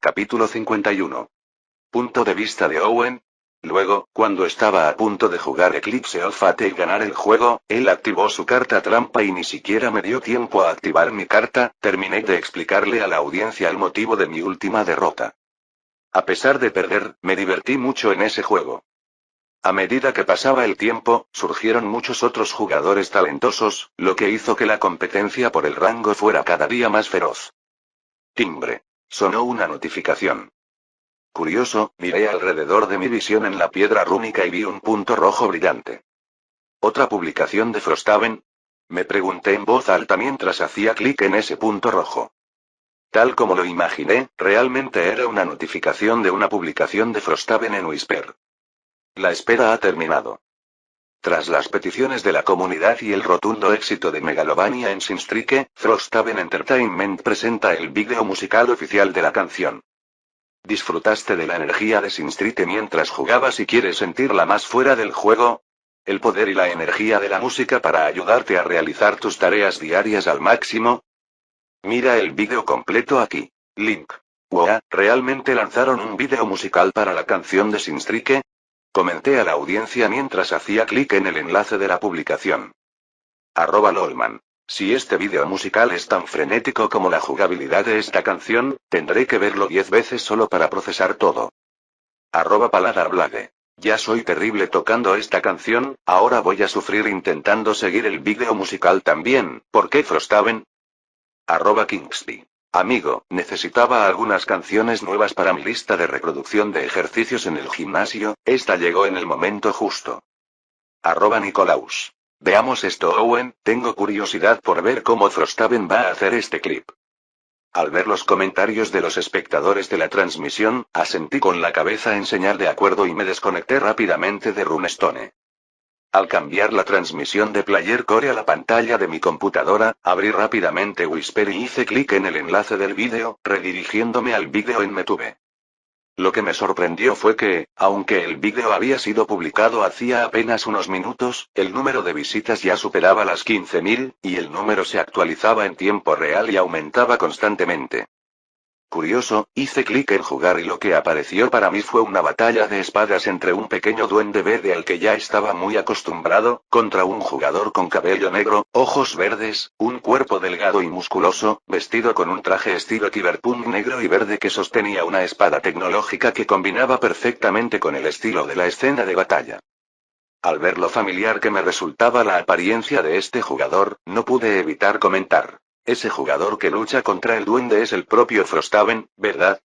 Capítulo 51. Punto de vista de Owen. Luego, cuando estaba a punto de jugar Eclipse of Fate y ganar el juego, él activó su carta trampa y ni siquiera me dio tiempo a activar mi carta. Terminé de explicarle a la audiencia el motivo de mi última derrota. A pesar de perder, me divertí mucho en ese juego. A medida que pasaba el tiempo, surgieron muchos otros jugadores talentosos, lo que hizo que la competencia por el rango fuera cada día más feroz. Timbre. Sonó una notificación. Curioso, miré alrededor de mi visión en la piedra rúnica y vi un punto rojo brillante. ¿Otra publicación de Frosthaven? Me pregunté en voz alta mientras hacía clic en ese punto rojo. Tal como lo imaginé, realmente era una notificación de una publicación de Frosthaven en Whisper. La espera ha terminado. Tras las peticiones de la comunidad y el rotundo éxito de Megalovania en Sinstrike, Frosthaven Entertainment presenta el vídeo musical oficial de la canción. ¿Disfrutaste de la energía de Sinstrike mientras jugabas y quieres sentirla más fuera del juego? ¿El poder y la energía de la música para ayudarte a realizar tus tareas diarias al máximo? Mira el vídeo completo aquí. Link. Wow, ¿realmente lanzaron un vídeo musical para la canción de Sinstrike? Comenté a la audiencia mientras hacía clic en el enlace de la publicación. @lolman. Si este vídeo musical es tan frenético como la jugabilidad de esta canción, tendré que verlo 10 veces solo para procesar todo. @paladarblade. Ya soy terrible tocando esta canción, ahora voy a sufrir intentando seguir el vídeo musical también. ¿Por qué Frosthaven? @Kingsley. Amigo, necesitaba algunas canciones nuevas para mi lista de reproducción de ejercicios en el gimnasio, esta llegó en el momento justo. @Nicolaus. Veamos esto Owen, tengo curiosidad por ver cómo Frosthaven va a hacer este clip. Al ver los comentarios de los espectadores de la transmisión, asentí con la cabeza en señal de acuerdo y me desconecté rápidamente de Runestone. Al cambiar la transmisión de Player Core a la pantalla de mi computadora, abrí rápidamente Whisper y hice clic en el enlace del vídeo, redirigiéndome al vídeo en MeTube. Lo que me sorprendió fue que, aunque el vídeo había sido publicado hacía apenas unos minutos, el número de visitas ya superaba las 15.000, y el número se actualizaba en tiempo real y aumentaba constantemente. Curioso, hice clic en jugar y lo que apareció para mí fue una batalla de espadas entre un pequeño duende verde al que ya estaba muy acostumbrado, contra un jugador con cabello negro, ojos verdes, un cuerpo delgado y musculoso, vestido con un traje estilo cyberpunk negro y verde que sostenía una espada tecnológica que combinaba perfectamente con el estilo de la escena de batalla. Al ver lo familiar que me resultaba la apariencia de este jugador, no pude evitar comentar. Ese jugador que lucha contra el duende es el propio Frosthaven, ¿verdad?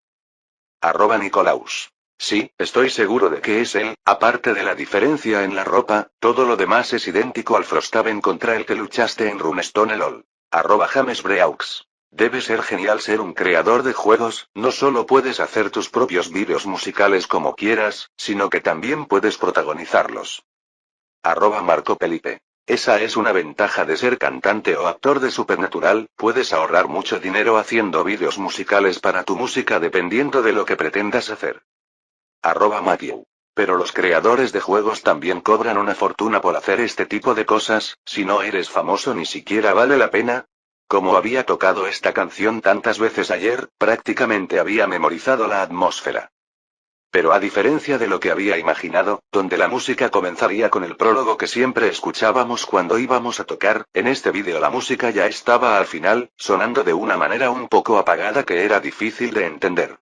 @Nicolaus. Sí, estoy seguro de que es él, aparte de la diferencia en la ropa, todo lo demás es idéntico al Frosthaven contra el que luchaste en Runestone LOL. @JamesBreaux. Debe ser genial ser un creador de juegos, no solo puedes hacer tus propios vídeos musicales como quieras, sino que también puedes protagonizarlos. @MarcoPelipe. Esa es una ventaja de ser cantante o actor de Supernatural, puedes ahorrar mucho dinero haciendo vídeos musicales para tu música dependiendo de lo que pretendas hacer. @Matthew. Pero los creadores de juegos también cobran una fortuna por hacer este tipo de cosas, si no eres famoso ni siquiera vale la pena. Como había tocado esta canción tantas veces ayer, prácticamente había memorizado la atmósfera. Pero a diferencia de lo que había imaginado, donde la música comenzaría con el prólogo que siempre escuchábamos cuando íbamos a tocar, en este vídeo la música ya estaba al final, sonando de una manera un poco apagada que era difícil de entender.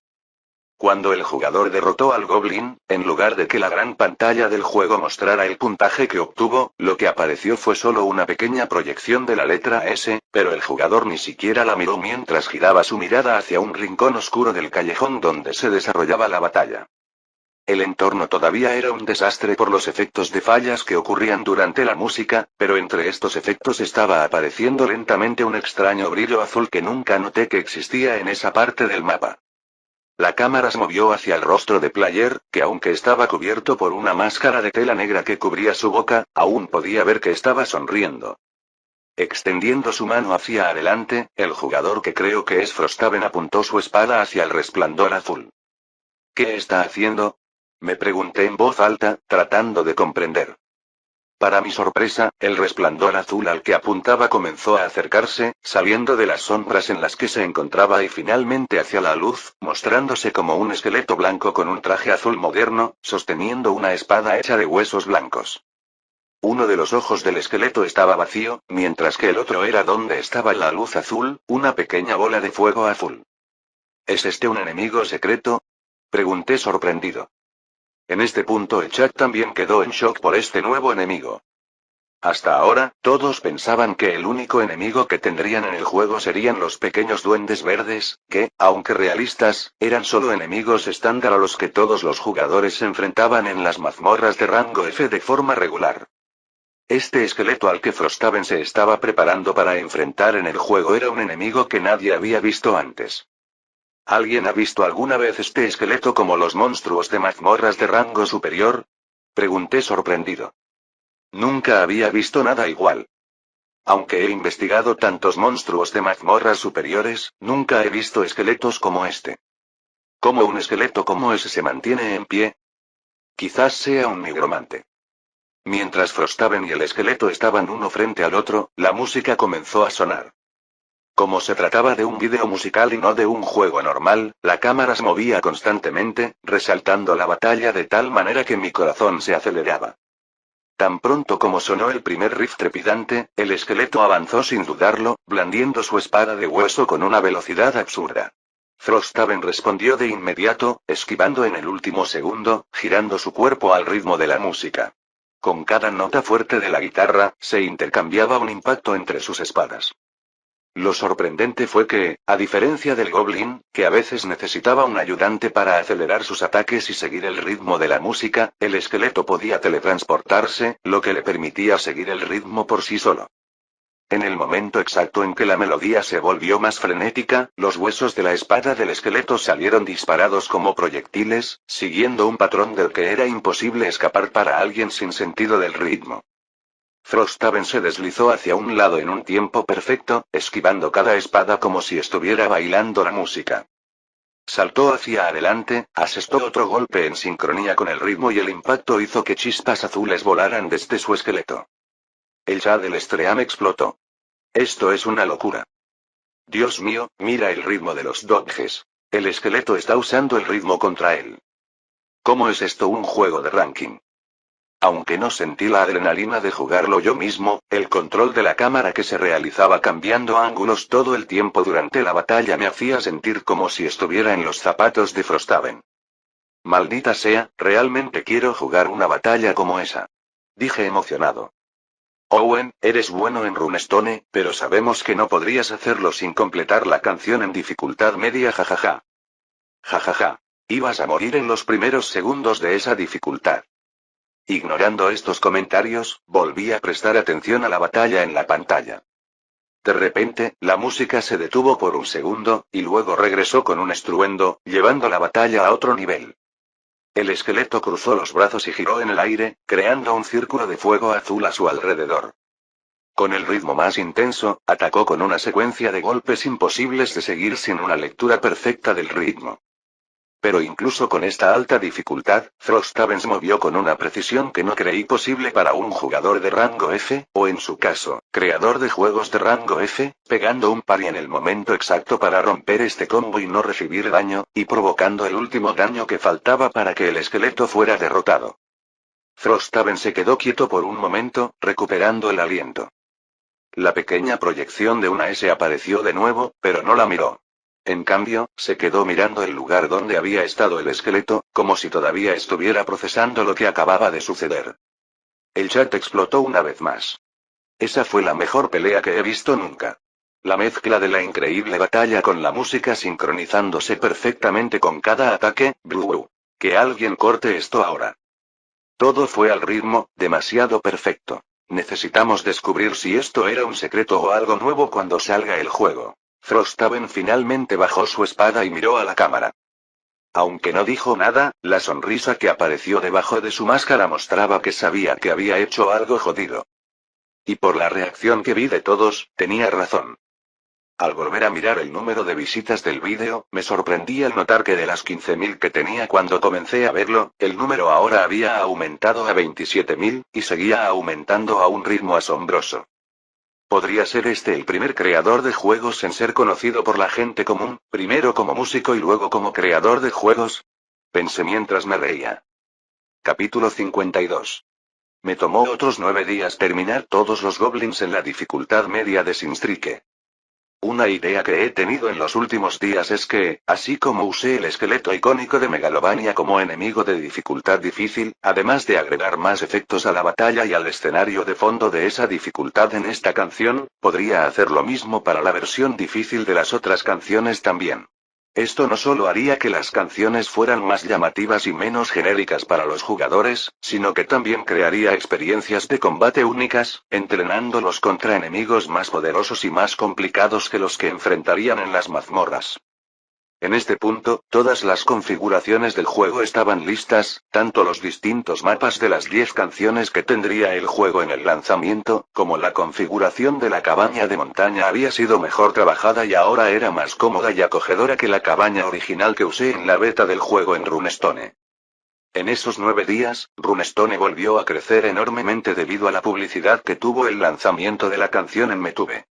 Cuando el jugador derrotó al Goblin, en lugar de que la gran pantalla del juego mostrara el puntaje que obtuvo, lo que apareció fue solo una pequeña proyección de la letra S, pero el jugador ni siquiera la miró mientras giraba su mirada hacia un rincón oscuro del callejón donde se desarrollaba la batalla. El entorno todavía era un desastre por los efectos de fallas que ocurrían durante la música, pero entre estos efectos estaba apareciendo lentamente un extraño brillo azul que nunca noté que existía en esa parte del mapa. La cámara se movió hacia el rostro de Player, que aunque estaba cubierto por una máscara de tela negra que cubría su boca, aún podía ver que estaba sonriendo. Extendiendo su mano hacia adelante, el jugador que creo que es Frosthaven apuntó su espada hacia el resplandor azul. ¿Qué está haciendo? Me pregunté en voz alta, tratando de comprender. Para mi sorpresa, el resplandor azul al que apuntaba comenzó a acercarse, saliendo de las sombras en las que se encontraba y finalmente hacia la luz, mostrándose como un esqueleto blanco con un traje azul moderno, sosteniendo una espada hecha de huesos blancos. Uno de los ojos del esqueleto estaba vacío, mientras que el otro era donde estaba la luz azul, una pequeña bola de fuego azul. ¿Es este un enemigo secreto? Pregunté sorprendido. En este punto el chat también quedó en shock por este nuevo enemigo. Hasta ahora, todos pensaban que el único enemigo que tendrían en el juego serían los pequeños duendes verdes, que, aunque realistas, eran solo enemigos estándar a los que todos los jugadores se enfrentaban en las mazmorras de rango F de forma regular. Este esqueleto al que Frosthaven se estaba preparando para enfrentar en el juego era un enemigo que nadie había visto antes. ¿Alguien ha visto alguna vez este esqueleto como los monstruos de mazmorras de rango superior? Pregunté sorprendido. Nunca había visto nada igual. Aunque he investigado tantos monstruos de mazmorras superiores, nunca he visto esqueletos como este. ¿Cómo un esqueleto como ese se mantiene en pie? Quizás sea un nigromante. Mientras Frosthaven y el esqueleto estaban uno frente al otro, la música comenzó a sonar. Como se trataba de un vídeo musical y no de un juego normal, la cámara se movía constantemente, resaltando la batalla de tal manera que mi corazón se aceleraba. Tan pronto como sonó el primer riff trepidante, el esqueleto avanzó sin dudarlo, blandiendo su espada de hueso con una velocidad absurda. Frosthaven respondió de inmediato, esquivando en el último segundo, girando su cuerpo al ritmo de la música. Con cada nota fuerte de la guitarra, se intercambiaba un impacto entre sus espadas. Lo sorprendente fue que, a diferencia del Goblin, que a veces necesitaba un ayudante para acelerar sus ataques y seguir el ritmo de la música, el esqueleto podía teletransportarse, lo que le permitía seguir el ritmo por sí solo. En el momento exacto en que la melodía se volvió más frenética, los huesos de la espada del esqueleto salieron disparados como proyectiles, siguiendo un patrón del que era imposible escapar para alguien sin sentido del ritmo. Frosthaven se deslizó hacia un lado en un tiempo perfecto, esquivando cada espada como si estuviera bailando la música. Saltó hacia adelante, asestó otro golpe en sincronía con el ritmo y el impacto hizo que chispas azules volaran desde su esqueleto. El chat del stream explotó. Esto es una locura. Dios mío, mira el ritmo de los dodges. El esqueleto está usando el ritmo contra él. ¿Cómo es esto un juego de ranking? Aunque no sentí la adrenalina de jugarlo yo mismo, el control de la cámara que se realizaba cambiando ángulos todo el tiempo durante la batalla me hacía sentir como si estuviera en los zapatos de Frosthaven. Maldita sea, realmente quiero jugar una batalla como esa. Dije emocionado. Owen, eres bueno en Runestone, pero sabemos que no podrías hacerlo sin completar la canción en dificultad media jajaja. Jajaja. Ibas a morir en los primeros segundos de esa dificultad. Ignorando estos comentarios, volví a prestar atención a la batalla en la pantalla. De repente, la música se detuvo por un segundo, y luego regresó con un estruendo, llevando la batalla a otro nivel. El esqueleto cruzó los brazos y giró en el aire, creando un círculo de fuego azul a su alrededor. Con el ritmo más intenso, atacó con una secuencia de golpes imposibles de seguir sin una lectura perfecta del ritmo. Pero incluso con esta alta dificultad, Frosthaven se movió con una precisión que no creí posible para un jugador de rango F, o en su caso, creador de juegos de rango F, pegando un parry en el momento exacto para romper este combo y no recibir daño, y provocando el último daño que faltaba para que el esqueleto fuera derrotado. Frosthaven se quedó quieto por un momento, recuperando el aliento. La pequeña proyección de una S apareció de nuevo, pero no la miró. En cambio, se quedó mirando el lugar donde había estado el esqueleto, como si todavía estuviera procesando lo que acababa de suceder. El chat explotó una vez más. Esa fue la mejor pelea que he visto nunca. La mezcla de la increíble batalla con la música sincronizándose perfectamente con cada ataque, ¡blu! Que alguien corte esto ahora. Todo fue al ritmo, demasiado perfecto. Necesitamos descubrir si esto era un secreto o algo nuevo cuando salga el juego. Frosthaven finalmente bajó su espada y miró a la cámara. Aunque no dijo nada, la sonrisa que apareció debajo de su máscara mostraba que sabía que había hecho algo jodido. Y por la reacción que vi de todos, tenía razón. Al volver a mirar el número de visitas del vídeo, me sorprendí al notar que de las 15.000 que tenía cuando comencé a verlo, el número ahora había aumentado a 27.000, y seguía aumentando a un ritmo asombroso. ¿Podría ser este el primer creador de juegos en ser conocido por la gente común, primero como músico y luego como creador de juegos? Pensé mientras me reía. Capítulo 52. Me tomó otros 9 días terminar todos los goblins en la dificultad media de Sinstrike. Una idea que he tenido en los últimos días es que, así como usé el esqueleto icónico de Megalovania como enemigo de dificultad difícil, además de agregar más efectos a la batalla y al escenario de fondo de esa dificultad en esta canción, podría hacer lo mismo para la versión difícil de las otras canciones también. Esto no solo haría que las canciones fueran más llamativas y menos genéricas para los jugadores, sino que también crearía experiencias de combate únicas, entrenándolos contra enemigos más poderosos y más complicados que los que enfrentarían en las mazmorras. En este punto, todas las configuraciones del juego estaban listas, tanto los distintos mapas de las 10 canciones que tendría el juego en el lanzamiento, como la configuración de la cabaña de montaña había sido mejor trabajada y ahora era más cómoda y acogedora que la cabaña original que usé en la beta del juego en Runestone. En esos 9 días, Runestone volvió a crecer enormemente debido a la publicidad que tuvo el lanzamiento de la canción en Metube.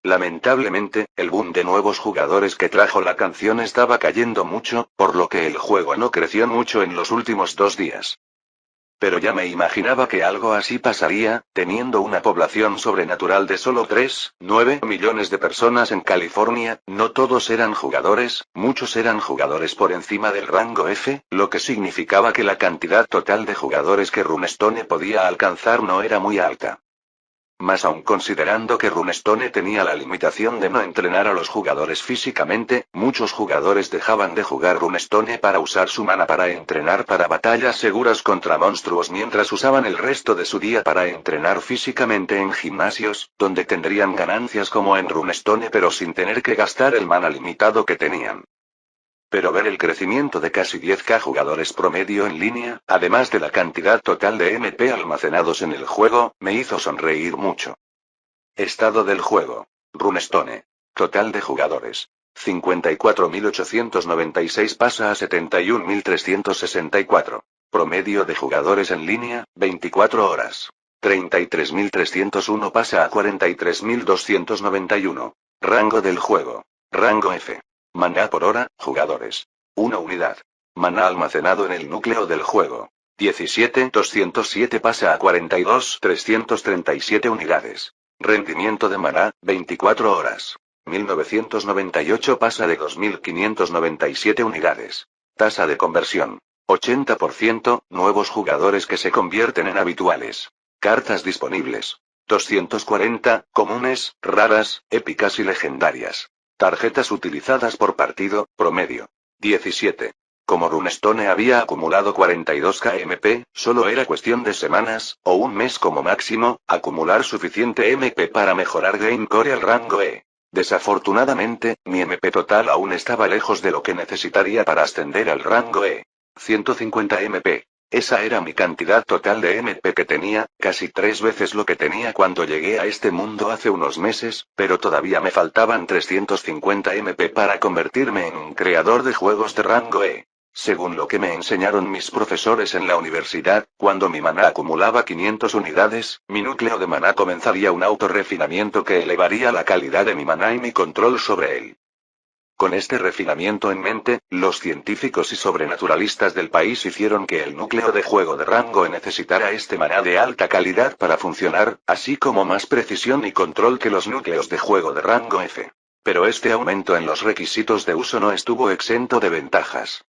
Lamentablemente, el boom de nuevos jugadores que trajo la canción estaba cayendo mucho, por lo que el juego no creció mucho en los últimos 2 días. Pero ya me imaginaba que algo así pasaría, teniendo una población sobrenatural de solo 3,9 millones de personas en California, no todos eran jugadores, muchos eran jugadores por encima del rango F, lo que significaba que la cantidad total de jugadores que Runestone podía alcanzar no era muy alta. Más aún considerando que Runestone tenía la limitación de no entrenar a los jugadores físicamente, muchos jugadores dejaban de jugar Runestone para usar su mana para entrenar para batallas seguras contra monstruos mientras usaban el resto de su día para entrenar físicamente en gimnasios, donde tendrían ganancias como en Runestone pero sin tener que gastar el mana limitado que tenían. Pero ver el crecimiento de casi 10.000 jugadores promedio en línea, además de la cantidad total de MP almacenados en el juego, me hizo sonreír mucho. Estado del juego. Runestone. Total de jugadores. 54.896 pasa a 71.364. Promedio de jugadores en línea, 24 horas. 33.301 pasa a 43.291. Rango del juego. Rango F. Maná por hora, jugadores. 1 unidad. Maná almacenado en el núcleo del juego. 17.207 pasa a 42.337 unidades. Rendimiento de maná, 24 horas. 1998 pasa de 2.597 unidades. Tasa de conversión. 80%, nuevos jugadores que se convierten en habituales. Cartas disponibles. 240, comunes, raras, épicas y legendarias. Tarjetas utilizadas por partido, promedio. 17. Como Runestone había acumulado 42 KMP, solo era cuestión de semanas, o un mes como máximo, acumular suficiente MP para mejorar Gamecore al rango E. Desafortunadamente, mi MP total aún estaba lejos de lo que necesitaría para ascender al rango E. 150 MP. Esa era mi cantidad total de MP que tenía, casi 3 veces lo que tenía cuando llegué a este mundo hace unos meses, pero todavía me faltaban 350 MP para convertirme en un creador de juegos de rango E. Según lo que me enseñaron mis profesores en la universidad, cuando mi maná acumulaba 500 unidades, mi núcleo de maná comenzaría un autorrefinamiento que elevaría la calidad de mi maná y mi control sobre él. Con este refinamiento en mente, los científicos y sobrenaturalistas del país hicieron que el núcleo de juego de rango E necesitara este maná de alta calidad para funcionar, así como más precisión y control que los núcleos de juego de rango F. Pero este aumento en los requisitos de uso no estuvo exento de ventajas.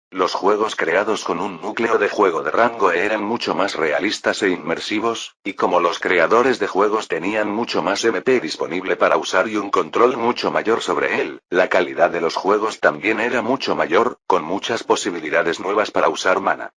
Los juegos creados con un núcleo de juego de rango E eran mucho más realistas e inmersivos, y como los creadores de juegos tenían mucho más MP disponible para usar y un control mucho mayor sobre él, la calidad de los juegos también era mucho mayor, con muchas posibilidades nuevas para usar mana.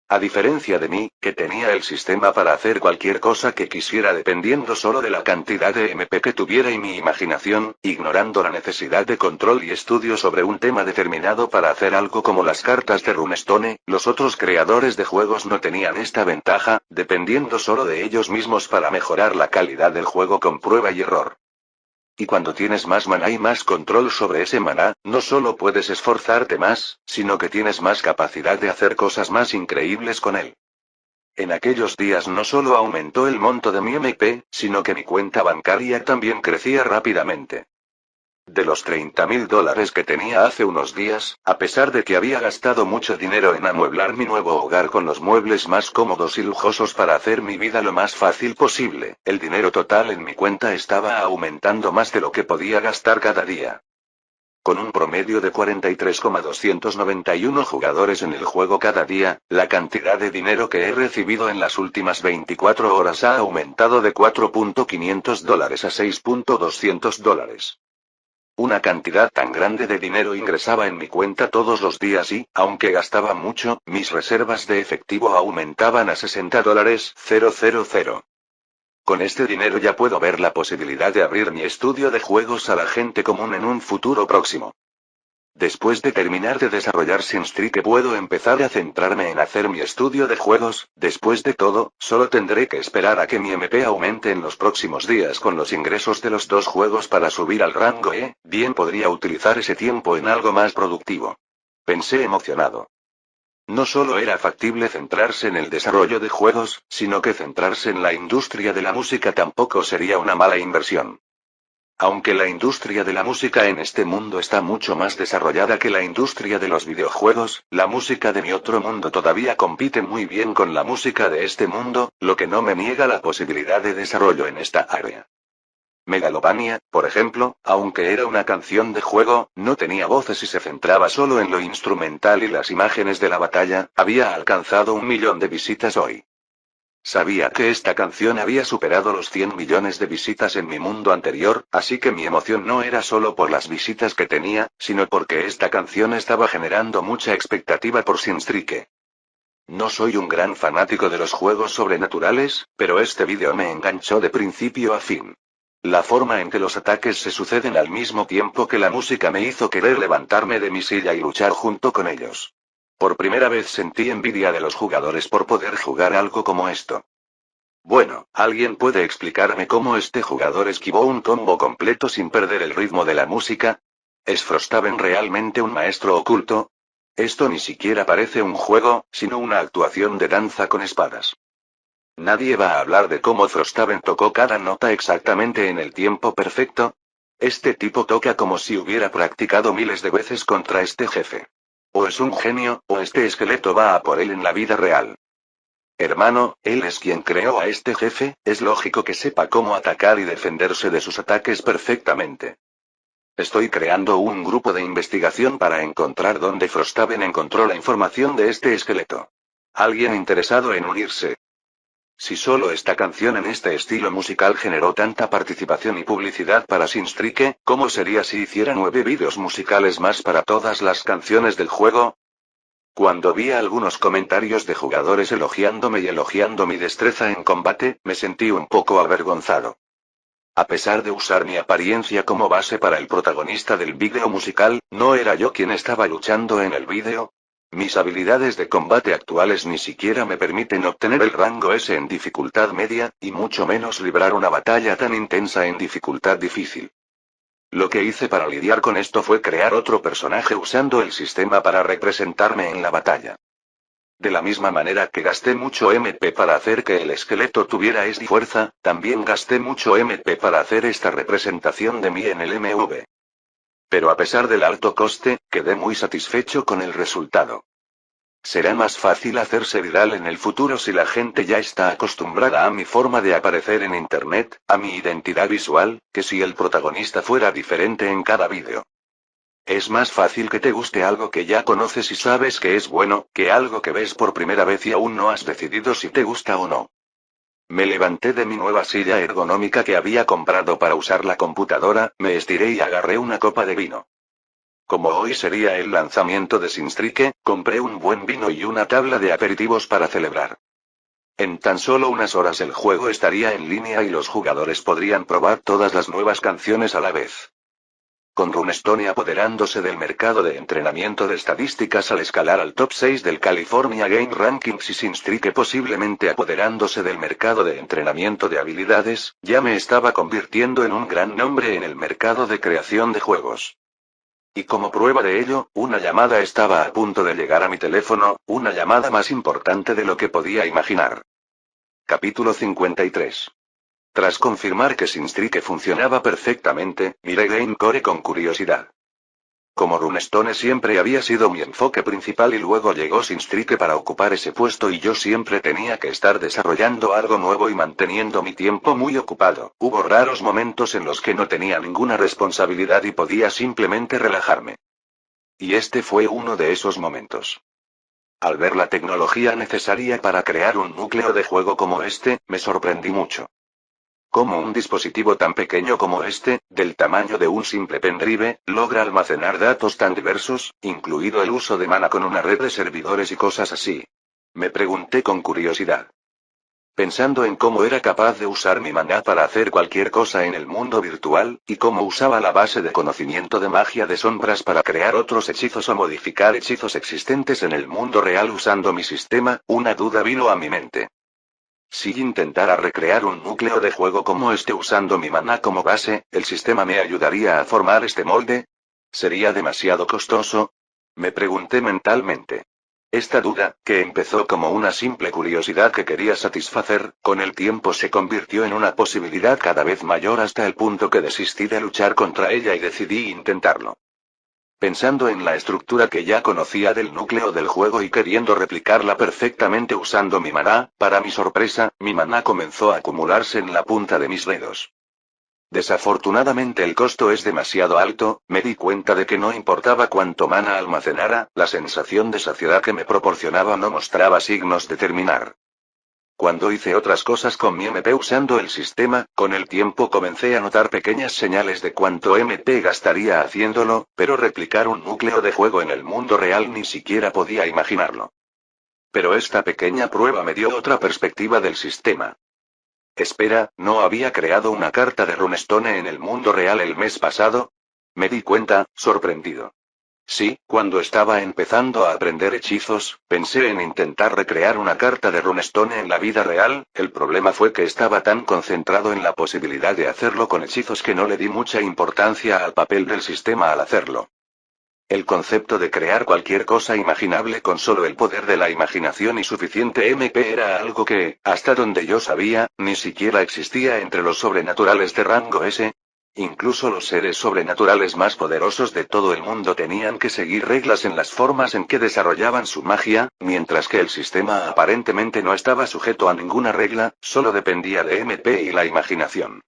A diferencia de mí, que tenía el sistema para hacer cualquier cosa que quisiera dependiendo solo de la cantidad de MP que tuviera y mi imaginación, ignorando la necesidad de control y estudio sobre un tema determinado para hacer algo como las cartas de Runestone, los otros creadores de juegos no tenían esta ventaja, dependiendo solo de ellos mismos para mejorar la calidad del juego con prueba y error. Y cuando tienes más maná y más control sobre ese maná, no solo puedes esforzarte más, sino que tienes más capacidad de hacer cosas más increíbles con él. En aquellos días no solo aumentó el monto de mi MP, sino que mi cuenta bancaria también crecía rápidamente. De los $30.000 que tenía hace unos días, a pesar de que había gastado mucho dinero en amueblar mi nuevo hogar con los muebles más cómodos y lujosos para hacer mi vida lo más fácil posible, el dinero total en mi cuenta estaba aumentando más de lo que podía gastar cada día. Con un promedio de 43,291 jugadores en el juego cada día, la cantidad de dinero que he recibido en las últimas 24 horas ha aumentado de $4.500 a $6.200. Una cantidad tan grande de dinero ingresaba en mi cuenta todos los días y, aunque gastaba mucho, mis reservas de efectivo aumentaban a $60,000. Con este dinero ya puedo ver la posibilidad de abrir mi estudio de juegos a la gente común en un futuro próximo. Después de terminar de desarrollar Sinstreak puedo empezar a centrarme en hacer mi estudio de juegos. Después de todo, solo tendré que esperar a que mi MP aumente en los próximos días con los ingresos de los dos juegos para subir al rango E, bien podría utilizar ese tiempo en algo más productivo. Pensé emocionado. No solo era factible centrarse en el desarrollo de juegos, sino que centrarse en la industria de la música tampoco sería una mala inversión. Aunque la industria de la música en este mundo está mucho más desarrollada que la industria de los videojuegos, la música de mi otro mundo todavía compite muy bien con la música de este mundo, lo que no me niega la posibilidad de desarrollo en esta área. Megalovania, por ejemplo, aunque era una canción de juego, no tenía voces y se centraba solo en lo instrumental y las imágenes de la batalla, había alcanzado 1 millón de visitas hoy. Sabía que esta canción había superado los 100 millones de visitas en mi mundo anterior, así que mi emoción no era solo por las visitas que tenía, sino porque esta canción estaba generando mucha expectativa por Sinstreak. No soy un gran fanático de los juegos sobrenaturales, pero este vídeo me enganchó de principio a fin. La forma en que los ataques se suceden al mismo tiempo que la música me hizo querer levantarme de mi silla y luchar junto con ellos. Por primera vez sentí envidia de los jugadores por poder jugar algo como esto. Bueno, ¿alguien puede explicarme cómo este jugador esquivó un combo completo sin perder el ritmo de la música? ¿Es Frosthaven realmente un maestro oculto? Esto ni siquiera parece un juego, sino una actuación de danza con espadas. ¿Nadie va a hablar de cómo Frosthaven tocó cada nota exactamente en el tiempo perfecto? Este tipo toca como si hubiera practicado miles de veces contra este jefe. O es un genio, o este esqueleto va a por él en la vida real. Hermano, él es quien creó a este jefe, es lógico que sepa cómo atacar y defenderse de sus ataques perfectamente. Estoy creando un grupo de investigación para encontrar dónde Frosthaven encontró la información de este esqueleto. ¿Alguien interesado en unirse? Si solo esta canción en este estilo musical generó tanta participación y publicidad para Sinstreak, ¿cómo sería si hiciera 9 vídeos musicales más para todas las canciones del juego? Cuando vi algunos comentarios de jugadores elogiándome y elogiando mi destreza en combate, me sentí un poco avergonzado. A pesar de usar mi apariencia como base para el protagonista del vídeo musical, ¿no era yo quien estaba luchando en el vídeo? Mis habilidades de combate actuales ni siquiera me permiten obtener el rango S en dificultad media, y mucho menos librar una batalla tan intensa en dificultad difícil. Lo que hice para lidiar con esto fue crear otro personaje usando el sistema para representarme en la batalla. De la misma manera que gasté mucho MP para hacer que el esqueleto tuviera esta fuerza, también gasté mucho MP para hacer esta representación de mí en el MV. Pero a pesar del alto coste, quedé muy satisfecho con el resultado. Será más fácil hacerse viral en el futuro si la gente ya está acostumbrada a mi forma de aparecer en Internet, a mi identidad visual, que si el protagonista fuera diferente en cada vídeo. Es más fácil que te guste algo que ya conoces y sabes que es bueno, que algo que ves por primera vez y aún no has decidido si te gusta o no. Me levanté de mi nueva silla ergonómica que había comprado para usar la computadora, me estiré y agarré una copa de vino. Como hoy sería el lanzamiento de Sinstreak, compré un buen vino y una tabla de aperitivos para celebrar. En tan solo unas horas el juego estaría en línea y los jugadores podrían probar todas las nuevas canciones a la vez. Con Runestone apoderándose del mercado de entrenamiento de estadísticas al escalar al top 6 del California Game Rankings y Sinstrike posiblemente apoderándose del mercado de entrenamiento de habilidades, ya me estaba convirtiendo en un gran nombre en el mercado de creación de juegos. Y como prueba de ello, una llamada estaba a punto de llegar a mi teléfono, una llamada más importante de lo que podía imaginar. Capítulo 53. Tras confirmar que Sinstrike funcionaba perfectamente, miré GameCore con curiosidad. Como Runestone siempre había sido mi enfoque principal y luego llegó Sinstrike para ocupar ese puesto y yo siempre tenía que estar desarrollando algo nuevo y manteniendo mi tiempo muy ocupado, hubo raros momentos en los que no tenía ninguna responsabilidad y podía simplemente relajarme. Y este fue uno de esos momentos. Al ver la tecnología necesaria para crear un núcleo de juego como este, me sorprendí mucho. Cómo un dispositivo tan pequeño como este, del tamaño de un simple pendrive, logra almacenar datos tan diversos, incluido el uso de mana con una red de servidores y cosas así. Me pregunté con curiosidad. Pensando en cómo era capaz de usar mi maná para hacer cualquier cosa en el mundo virtual, y cómo usaba la base de conocimiento de magia de sombras para crear otros hechizos o modificar hechizos existentes en el mundo real usando mi sistema, una duda vino a mi mente. Si intentara recrear un núcleo de juego como este usando mi maná como base, ¿el sistema me ayudaría a formar este molde? ¿Sería demasiado costoso? Me pregunté mentalmente. Esta duda, que empezó como una simple curiosidad que quería satisfacer, con el tiempo se convirtió en una posibilidad cada vez mayor hasta el punto que desistí de luchar contra ella y decidí intentarlo. Pensando en la estructura que ya conocía del núcleo del juego y queriendo replicarla perfectamente usando mi maná, para mi sorpresa, mi maná comenzó a acumularse en la punta de mis dedos. Desafortunadamente el costo es demasiado alto, me di cuenta de que no importaba cuánto mana almacenara, la sensación de saciedad que me proporcionaba no mostraba signos de terminar. Cuando hice otras cosas con mi MP usando el sistema, con el tiempo comencé a notar pequeñas señales de cuánto MP gastaría haciéndolo, pero replicar un núcleo de juego en el mundo real ni siquiera podía imaginarlo. Pero esta pequeña prueba me dio otra perspectiva del sistema. Espera, ¿no había creado una carta de Runestone en el mundo real el mes pasado? Me di cuenta, sorprendido. Sí, cuando estaba empezando a aprender hechizos, pensé en intentar recrear una carta de Runestone en la vida real, el problema fue que estaba tan concentrado en la posibilidad de hacerlo con hechizos que no le di mucha importancia al papel del sistema al hacerlo. El concepto de crear cualquier cosa imaginable con solo el poder de la imaginación y suficiente MP era algo que, hasta donde yo sabía, ni siquiera existía entre los sobrenaturales de rango S. Incluso los seres sobrenaturales más poderosos de todo el mundo tenían que seguir reglas en las formas en que desarrollaban su magia, mientras que el sistema aparentemente no estaba sujeto a ninguna regla, solo dependía de MP y la imaginación.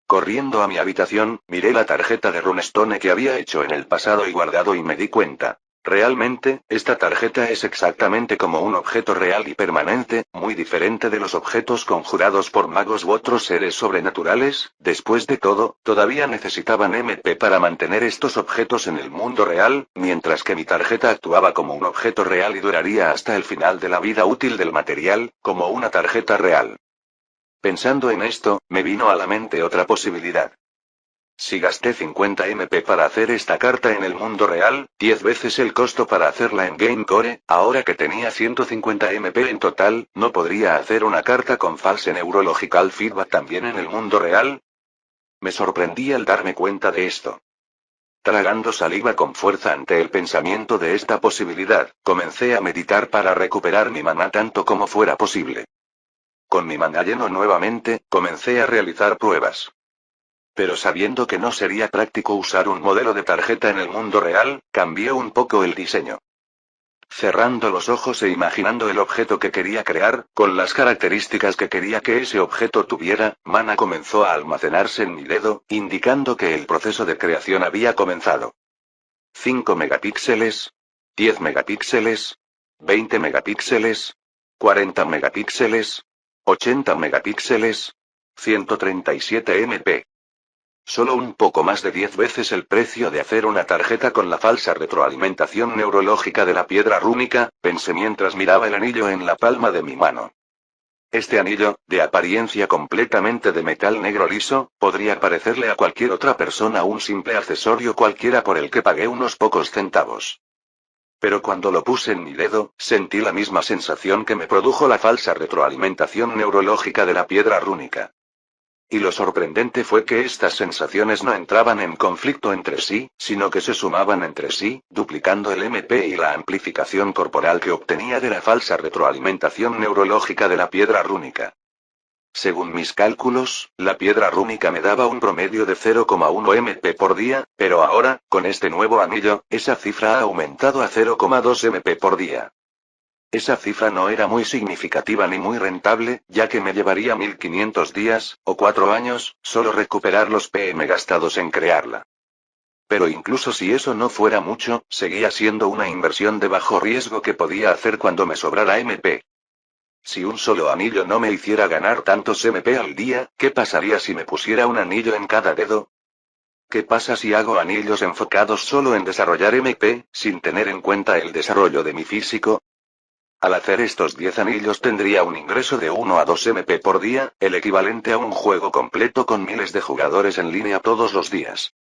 Corriendo a mi habitación, miré la tarjeta de Runestone que había hecho en el pasado y guardado y me di cuenta. Realmente, esta tarjeta es exactamente como un objeto real y permanente, muy diferente de los objetos conjurados por magos u otros seres sobrenaturales. Después de todo, todavía necesitaban MP para mantener estos objetos en el mundo real, mientras que mi tarjeta actuaba como un objeto real y duraría hasta el final de la vida útil del material, como una tarjeta real. Pensando en esto, me vino a la mente otra posibilidad. Si gasté 50 MP para hacer esta carta en el mundo real, 10 veces el costo para hacerla en GameCore, ahora que tenía 150 MP en total, ¿no podría hacer una carta con False Neurological Feedback también en el mundo real? Me sorprendí al darme cuenta de esto. Tragando saliva con fuerza ante el pensamiento de esta posibilidad, comencé a meditar para recuperar mi maná tanto como fuera posible. Con mi maná lleno nuevamente, comencé a realizar pruebas. Pero sabiendo que no sería práctico usar un modelo de tarjeta en el mundo real, cambié un poco el diseño. Cerrando los ojos e imaginando el objeto que quería crear, con las características que quería que ese objeto tuviera, mana comenzó a almacenarse en mi dedo, indicando que el proceso de creación había comenzado. 5 megapíxeles, 10 megapíxeles, 20 megapíxeles, 40 megapíxeles, 80 megapíxeles, 137 MP. Solo un poco más de 10 veces el precio de hacer una tarjeta con la falsa retroalimentación neurológica de la piedra rúnica, pensé mientras miraba el anillo en la palma de mi mano. Este anillo, de apariencia completamente de metal negro liso, podría parecerle a cualquier otra persona un simple accesorio cualquiera por el que pagué unos pocos centavos. Pero cuando lo puse en mi dedo, sentí la misma sensación que me produjo la falsa retroalimentación neurológica de la piedra rúnica. Y lo sorprendente fue que estas sensaciones no entraban en conflicto entre sí, sino que se sumaban entre sí, duplicando el MP y la amplificación corporal que obtenía de la falsa retroalimentación neurológica de la piedra rúnica. Según mis cálculos, la piedra rúnica me daba un promedio de 0,1 MP por día, pero ahora, con este nuevo anillo, esa cifra ha aumentado a 0,2 MP por día. Esa cifra no era muy significativa ni muy rentable, ya que me llevaría 1500 días, o 4 años, solo recuperar los PM gastados en crearla. Pero incluso si eso no fuera mucho, seguía siendo una inversión de bajo riesgo que podía hacer cuando me sobrara MP. Si un solo anillo no me hiciera ganar tantos MP al día, ¿qué pasaría si me pusiera un anillo en cada dedo? ¿Qué pasa si hago anillos enfocados solo en desarrollar MP, sin tener en cuenta el desarrollo de mi físico? Al hacer estos 10 anillos tendría un ingreso de 1 a 2 MP por día, el equivalente a un juego completo con miles de jugadores en línea todos los días.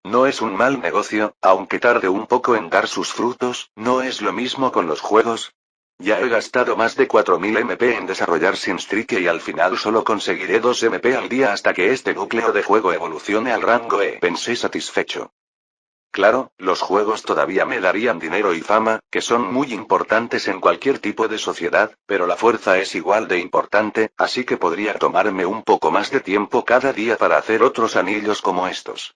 No es un mal negocio, aunque tarde un poco en dar sus frutos, ¿no es lo mismo con los juegos? Ya he gastado más de 4000 MP en desarrollar Sinstreak y al final solo conseguiré 2 MP al día hasta que este núcleo de juego evolucione al rango E, pensé satisfecho. Claro, los juegos todavía me darían dinero y fama, que son muy importantes en cualquier tipo de sociedad, pero la fuerza es igual de importante, así que podría tomarme un poco más de tiempo cada día para hacer otros anillos como estos.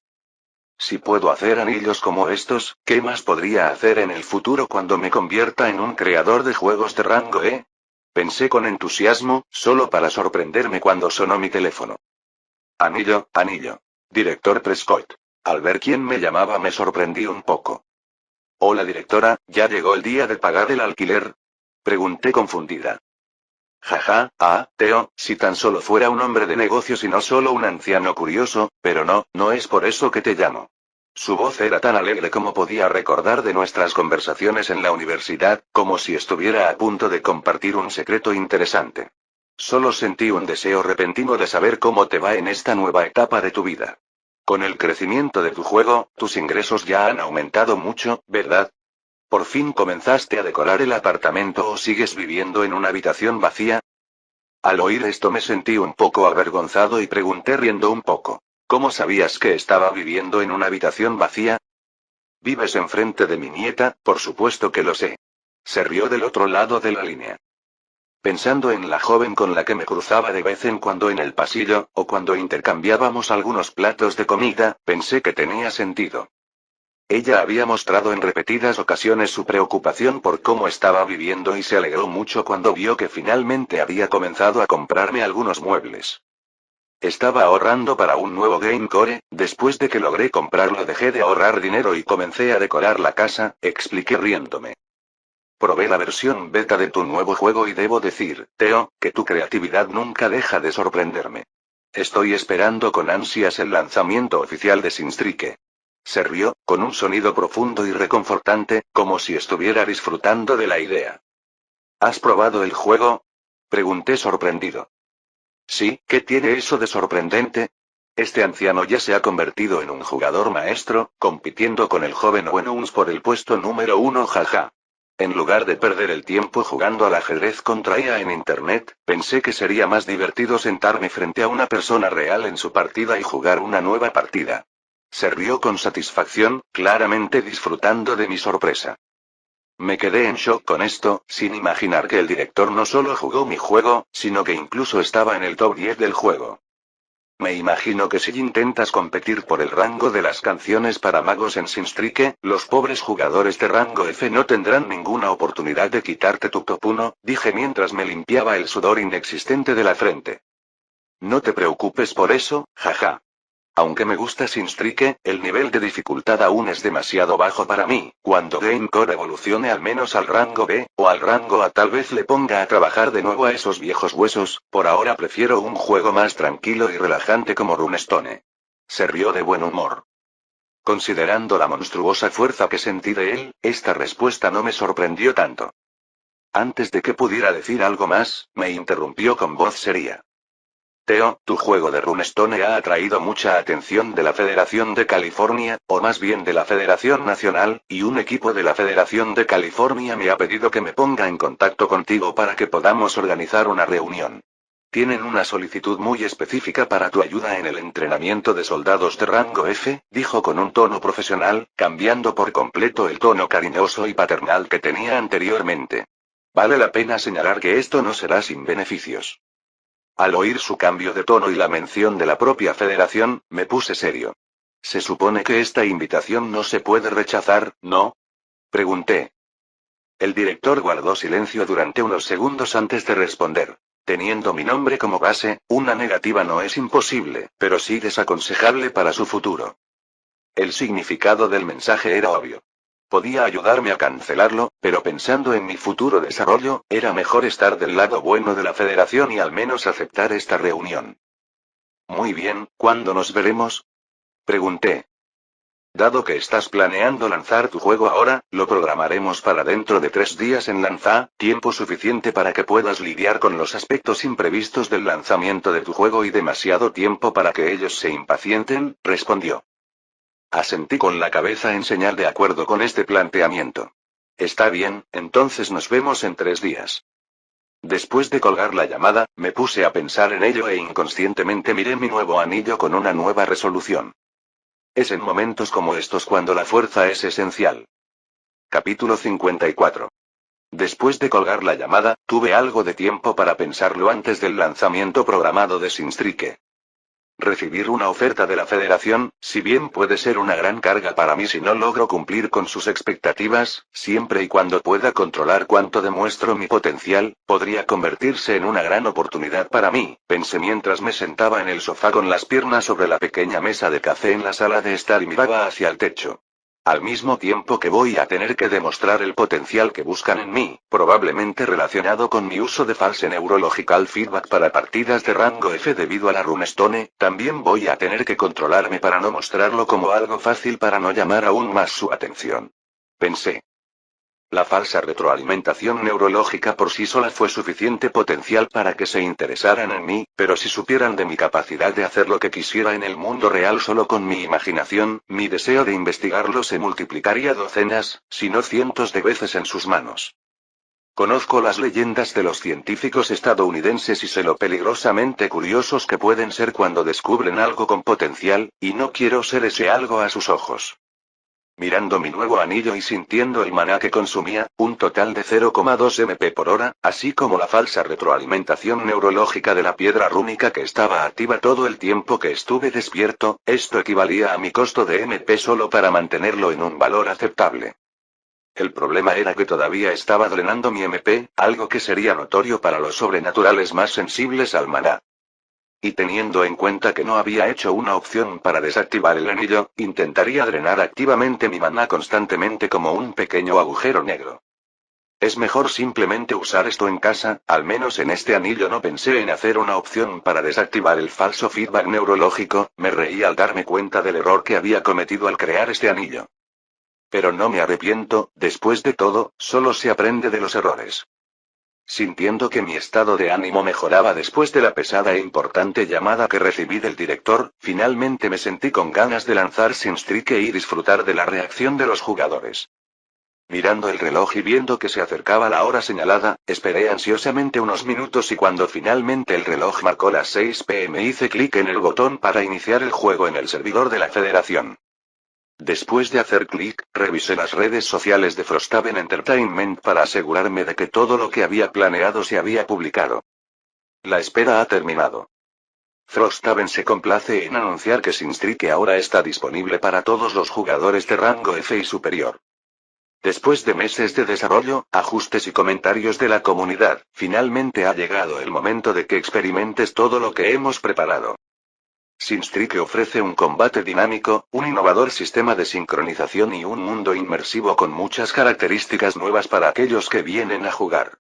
Si puedo hacer anillos como estos, ¿qué más podría hacer en el futuro cuando me convierta en un creador de juegos de rango E? Pensé con entusiasmo, solo para sorprenderme cuando sonó mi teléfono. Anillo, anillo. Director Prescott. Al ver quién me llamaba me sorprendí un poco. Hola directora, ¿ya llegó el día de pagar el alquiler? Pregunté confundida. Jaja, Teo, si tan solo fuera un hombre de negocios y no solo un anciano curioso, pero no, no es por eso que te llamo. Su voz era tan alegre como podía recordar de nuestras conversaciones en la universidad, como si estuviera a punto de compartir un secreto interesante. Solo sentí un deseo repentino de saber cómo te va en esta nueva etapa de tu vida. Con el crecimiento de tu juego, tus ingresos ya han aumentado mucho, ¿verdad? ¿Por fin comenzaste a decorar el apartamento o sigues viviendo en una habitación vacía? Al oír esto me sentí un poco avergonzado y pregunté riendo un poco. ¿Cómo sabías que estaba viviendo en una habitación vacía? Vives enfrente de mi nieta, por supuesto que lo sé. Se rió del otro lado de la línea. Pensando en la joven con la que me cruzaba de vez en cuando en el pasillo, o cuando intercambiábamos algunos platos de comida, pensé que tenía sentido. Ella había mostrado en repetidas ocasiones su preocupación por cómo estaba viviendo y se alegró mucho cuando vio que finalmente había comenzado a comprarme algunos muebles. Estaba ahorrando para un nuevo Game Core, después de que logré comprarlo dejé de ahorrar dinero y comencé a decorar la casa, expliqué riéndome. Probé la versión beta de tu nuevo juego y debo decir, Teo, que tu creatividad nunca deja de sorprenderme. Estoy esperando con ansias el lanzamiento oficial de Sinstreak. Se rió, con un sonido profundo y reconfortante, como si estuviera disfrutando de la idea. ¿Has probado el juego? Pregunté sorprendido. Sí, ¿qué tiene eso de sorprendente? Este anciano ya se ha convertido en un jugador maestro, compitiendo con el joven Owen por el puesto número 1, jaja. En lugar de perder el tiempo jugando al ajedrez contra ella en internet, pensé que sería más divertido sentarme frente a una persona real en su partida y jugar una nueva partida. Se rió con satisfacción, claramente disfrutando de mi sorpresa. Me quedé en shock con esto, sin imaginar que el director no solo jugó mi juego, sino que incluso estaba en el top 10 del juego. Me imagino que si intentas competir por el rango de las canciones para magos en Sinstreak, los pobres jugadores de rango F no tendrán ninguna oportunidad de quitarte tu top 1, dije mientras me limpiaba el sudor inexistente de la frente. No te preocupes por eso, jaja. Aunque me gusta Sinstreak, el nivel de dificultad aún es demasiado bajo para mí. Cuando Gamecore evolucione al menos al rango B, o al rango A tal vez le ponga a trabajar de nuevo a esos viejos huesos, por ahora prefiero un juego más tranquilo y relajante como Runestone. Se rió de buen humor. Considerando la monstruosa fuerza que sentí de él, esta respuesta no me sorprendió tanto. Antes de que pudiera decir algo más, me interrumpió con voz seria. Theo, tu juego de Runestone ha atraído mucha atención de la Federación de California, o más bien de la Federación Nacional, y un equipo de la Federación de California me ha pedido que me ponga en contacto contigo para que podamos organizar una reunión. Tienen una solicitud muy específica para tu ayuda en el entrenamiento de soldados de rango F, dijo con un tono profesional, cambiando por completo el tono cariñoso y paternal que tenía anteriormente. Vale la pena señalar que esto no será sin beneficios. Al oír su cambio de tono y la mención de la propia federación, me puse serio. Se supone que esta invitación no se puede rechazar, ¿no? Pregunté. El director guardó silencio durante unos segundos antes de responder. Teniendo mi nombre como base, una negativa no es imposible, pero sí desaconsejable para su futuro. El significado del mensaje era obvio. Podía ayudarme a cancelarlo, pero pensando en mi futuro desarrollo, era mejor estar del lado bueno de la federación y al menos aceptar esta reunión. Muy bien, ¿cuándo nos veremos? Pregunté. Dado que estás planeando lanzar tu juego ahora, lo programaremos para dentro de 3 días en Lanza, tiempo suficiente para que puedas lidiar con los aspectos imprevistos del lanzamiento de tu juego y demasiado tiempo para que ellos se impacienten, respondió. Asentí con la cabeza en señal de acuerdo con este planteamiento. Está bien, entonces nos vemos en 3 días. Después de colgar la llamada, me puse a pensar en ello e inconscientemente miré mi nuevo anillo con una nueva resolución. Es en momentos como estos cuando la fuerza es esencial. Capítulo 54. Después de colgar la llamada, tuve algo de tiempo para pensarlo antes del lanzamiento programado de Sinstrike. Recibir una oferta de la Federación, si bien puede ser una gran carga para mí si no logro cumplir con sus expectativas, siempre y cuando pueda controlar cuánto demuestro mi potencial, podría convertirse en una gran oportunidad para mí, pensé mientras me sentaba en el sofá con las piernas sobre la pequeña mesa de café en la sala de estar y miraba hacia el techo. Al mismo tiempo que voy a tener que demostrar el potencial que buscan en mí, probablemente relacionado con mi uso de False Neurological Feedback para partidas de rango F debido a la Runestone, también voy a tener que controlarme para no mostrarlo como algo fácil para no llamar aún más su atención. Pensé. La falsa retroalimentación neurológica por sí sola fue suficiente potencial para que se interesaran en mí, pero si supieran de mi capacidad de hacer lo que quisiera en el mundo real solo con mi imaginación, mi deseo de investigarlo se multiplicaría docenas, si no cientos de veces en sus manos. Conozco las leyendas de los científicos estadounidenses y sé lo peligrosamente curiosos que pueden ser cuando descubren algo con potencial, y no quiero ser ese algo a sus ojos. Mirando mi nuevo anillo y sintiendo el maná que consumía, un total de 0,2 MP por hora, así como la falsa retroalimentación neurológica de la piedra rúnica que estaba activa todo el tiempo que estuve despierto, esto equivalía a mi costo de MP solo para mantenerlo en un valor aceptable. El problema era que todavía estaba drenando mi MP, algo que sería notorio para los sobrenaturales más sensibles al maná. Y teniendo en cuenta que no había hecho una opción para desactivar el anillo, intentaría drenar activamente mi maná constantemente como un pequeño agujero negro. Es mejor simplemente usar esto en casa, al menos en este anillo no pensé en hacer una opción para desactivar el falso feedback neurológico, me reí al darme cuenta del error que había cometido al crear este anillo. Pero no me arrepiento, después de todo, solo se aprende de los errores. Sintiendo que mi estado de ánimo mejoraba después de la pesada e importante llamada que recibí del director, finalmente me sentí con ganas de lanzar Sinstrike y disfrutar de la reacción de los jugadores. Mirando el reloj y viendo que se acercaba la hora señalada, esperé ansiosamente unos minutos y cuando finalmente el reloj marcó las 6 p.m. hice clic en el botón para iniciar el juego en el servidor de la Federación. Después de hacer clic, revisé las redes sociales de Frosthaven Entertainment para asegurarme de que todo lo que había planeado se había publicado. La espera ha terminado. Frosthaven se complace en anunciar que Sinstrike ahora está disponible para todos los jugadores de rango F y superior. Después de meses de desarrollo, ajustes y comentarios de la comunidad, finalmente ha llegado el momento de que experimentes todo lo que hemos preparado. Sinstrike ofrece un combate dinámico, un innovador sistema de sincronización y un mundo inmersivo con muchas características nuevas para aquellos que vienen a jugar.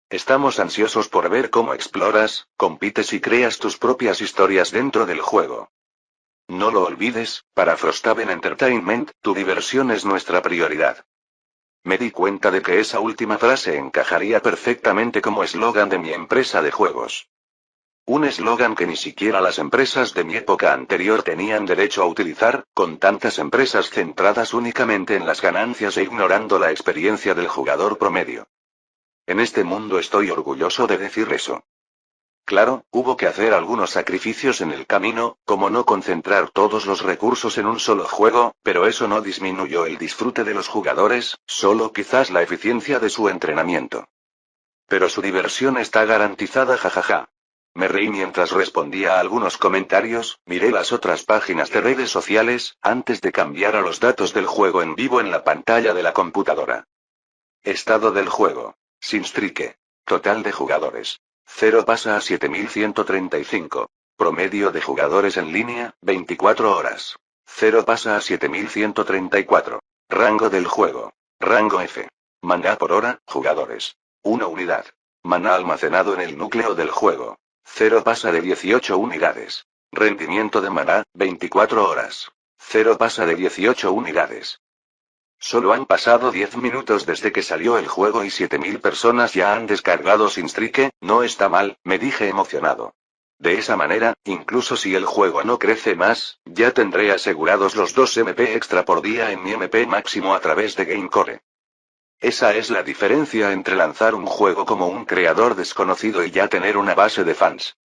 Estamos ansiosos por ver cómo exploras, compites y creas tus propias historias dentro del juego. No lo olvides, para Frosthaven Entertainment, tu diversión es nuestra prioridad. Me di cuenta de que esa última frase encajaría perfectamente como eslogan de mi empresa de juegos. Un eslogan que ni siquiera las empresas de mi época anterior tenían derecho a utilizar, con tantas empresas centradas únicamente en las ganancias e ignorando la experiencia del jugador promedio. En este mundo estoy orgulloso de decir eso. Claro, hubo que hacer algunos sacrificios en el camino, como no concentrar todos los recursos en un solo juego, pero eso no disminuyó el disfrute de los jugadores, solo quizás la eficiencia de su entrenamiento. Pero su diversión está garantizada, jajaja. Me reí mientras respondía a algunos comentarios, miré las otras páginas de redes sociales, antes de cambiar a los datos del juego en vivo en la pantalla de la computadora. Estado del juego. Sin strike. Total de jugadores. 0 pasa a 7135. Promedio de jugadores en línea, 24 horas. 0 pasa a 7134. Rango del juego. Rango F. Maná por hora, jugadores. 1 unidad. Maná almacenado en el núcleo del juego. 0 pasa de 18 unidades. Rendimiento de maná, 24 horas. 0 pasa de 18 unidades. Solo han pasado 10 minutos desde que salió el juego y 7000 personas ya han descargado Sin Strike, no está mal, me dije emocionado. De esa manera, incluso si el juego no crece más, ya tendré asegurados los 2 MP extra por día en mi MP máximo a través de GameCore. Esa es la diferencia entre lanzar un juego como un creador desconocido y ya tener una base de fans.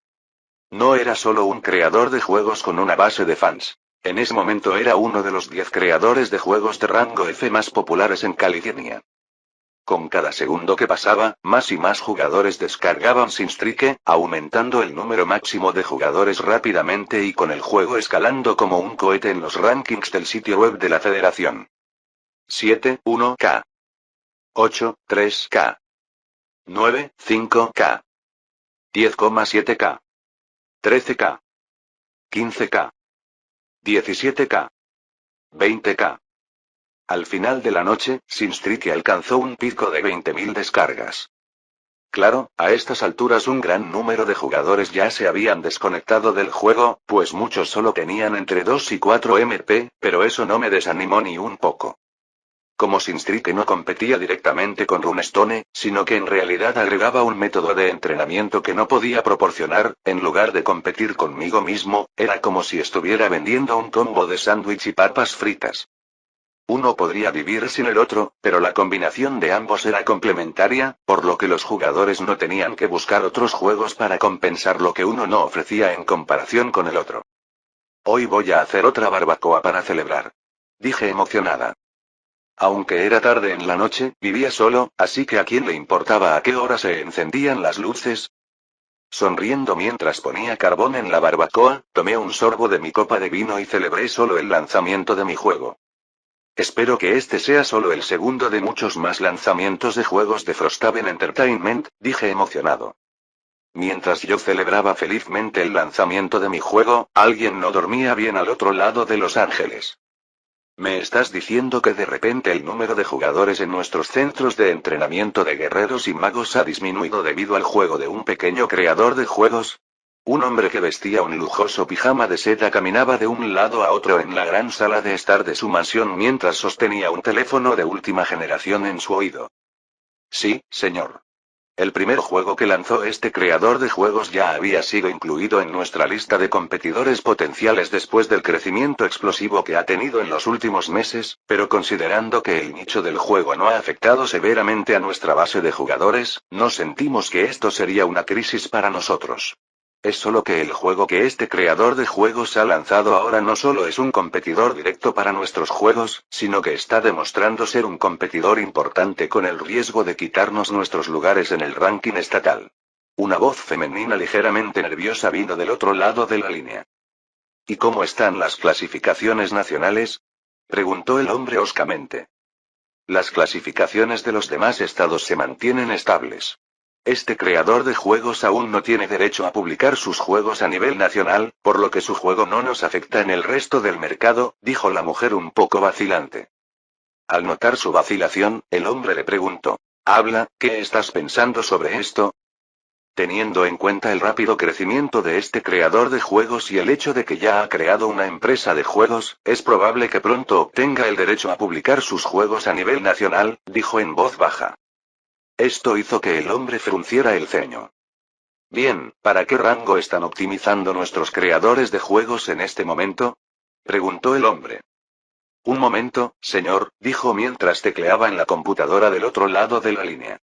No era solo un creador de juegos con una base de fans. En ese momento era uno de los 10 creadores de juegos de rango F más populares en California. Con cada segundo que pasaba, más y más jugadores descargaban Sin Strike, aumentando el número máximo de jugadores rápidamente y con el juego escalando como un cohete en los rankings del sitio web de la Federación. 7.1K. 8.3K. 9.5K. 10.7K. 13K. 15K. 17K. 20K. Al final de la noche, Sin Strike alcanzó un pico de 20.000 descargas. Claro, a estas alturas un gran número de jugadores ya se habían desconectado del juego, pues muchos solo tenían entre 2 y 4 MP, pero eso no me desanimó ni un poco. Como Sin Strike no competía directamente con Runestone, sino que en realidad agregaba un método de entrenamiento que no podía proporcionar, en lugar de competir conmigo mismo, era como si estuviera vendiendo un combo de sándwich y papas fritas. Uno podría vivir sin el otro, pero la combinación de ambos era complementaria, por lo que los jugadores no tenían que buscar otros juegos para compensar lo que uno no ofrecía en comparación con el otro. Hoy voy a hacer otra barbacoa para celebrar. Dije emocionada. Aunque era tarde en la noche, vivía solo, así que ¿a quién le importaba a qué hora se encendían las luces? Sonriendo mientras ponía carbón en la barbacoa, tomé un sorbo de mi copa de vino y celebré solo el lanzamiento de mi juego. Espero que este sea solo el segundo de muchos más lanzamientos de juegos de Frosthaven Entertainment, dije emocionado. Mientras yo celebraba felizmente el lanzamiento de mi juego, alguien no dormía bien al otro lado de Los Ángeles. ¿Me estás diciendo que de repente el número de jugadores en nuestros centros de entrenamiento de guerreros y magos ha disminuido debido al juego de un pequeño creador de juegos? Un hombre que vestía un lujoso pijama de seda caminaba de un lado a otro en la gran sala de estar de su mansión mientras sostenía un teléfono de última generación en su oído. Sí, señor. El primer juego que lanzó este creador de juegos ya había sido incluido en nuestra lista de competidores potenciales después del crecimiento explosivo que ha tenido en los últimos meses, pero considerando que el nicho del juego no ha afectado severamente a nuestra base de jugadores, no sentimos que esto sería una crisis para nosotros. Es solo que el juego que este creador de juegos ha lanzado ahora no solo es un competidor directo para nuestros juegos, sino que está demostrando ser un competidor importante con el riesgo de quitarnos nuestros lugares en el ranking estatal. Una voz femenina ligeramente nerviosa vino del otro lado de la línea. ¿Y cómo están las clasificaciones nacionales? Preguntó el hombre hoscamente. Las clasificaciones de los demás estados se mantienen estables. Este creador de juegos aún no tiene derecho a publicar sus juegos a nivel nacional, por lo que su juego no nos afecta en el resto del mercado, dijo la mujer un poco vacilante. Al notar su vacilación, el hombre le preguntó, «Habla, ¿qué estás pensando sobre esto?» Teniendo en cuenta el rápido crecimiento de este creador de juegos y el hecho de que ya ha creado una empresa de juegos, es probable que pronto obtenga el derecho a publicar sus juegos a nivel nacional, dijo en voz baja. Esto hizo que el hombre frunciera el ceño. Bien, ¿para qué rango están optimizando nuestros creadores de juegos en este momento? Preguntó el hombre. Un momento, señor, dijo mientras tecleaba en la computadora del otro lado de la línea.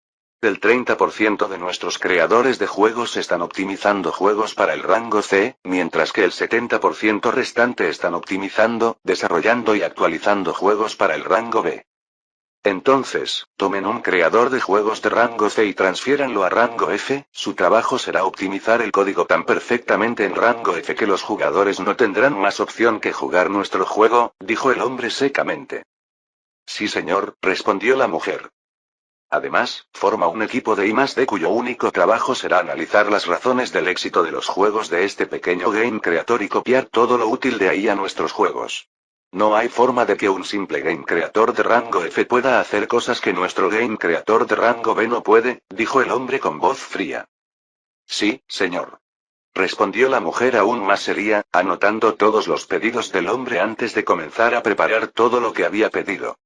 El 30% de nuestros creadores de juegos están optimizando juegos para el rango C, mientras que el 70% restante están optimizando, desarrollando y actualizando juegos para el rango B. Entonces, tomen un creador de juegos de rango C y transfiéranlo a rango F, su trabajo será optimizar el código tan perfectamente en rango F que los jugadores no tendrán más opción que jugar nuestro juego, dijo el hombre secamente. Sí señor, respondió la mujer. Además, forma un equipo de I+D cuyo único trabajo será analizar las razones del éxito de los juegos de este pequeño game creator y copiar todo lo útil de ahí a nuestros juegos. No hay forma de que un simple game creator de rango F pueda hacer cosas que nuestro game creator de rango B no puede, dijo el hombre con voz fría. Sí, señor. Respondió la mujer aún más seria, anotando todos los pedidos del hombre antes de comenzar a preparar todo lo que había pedido.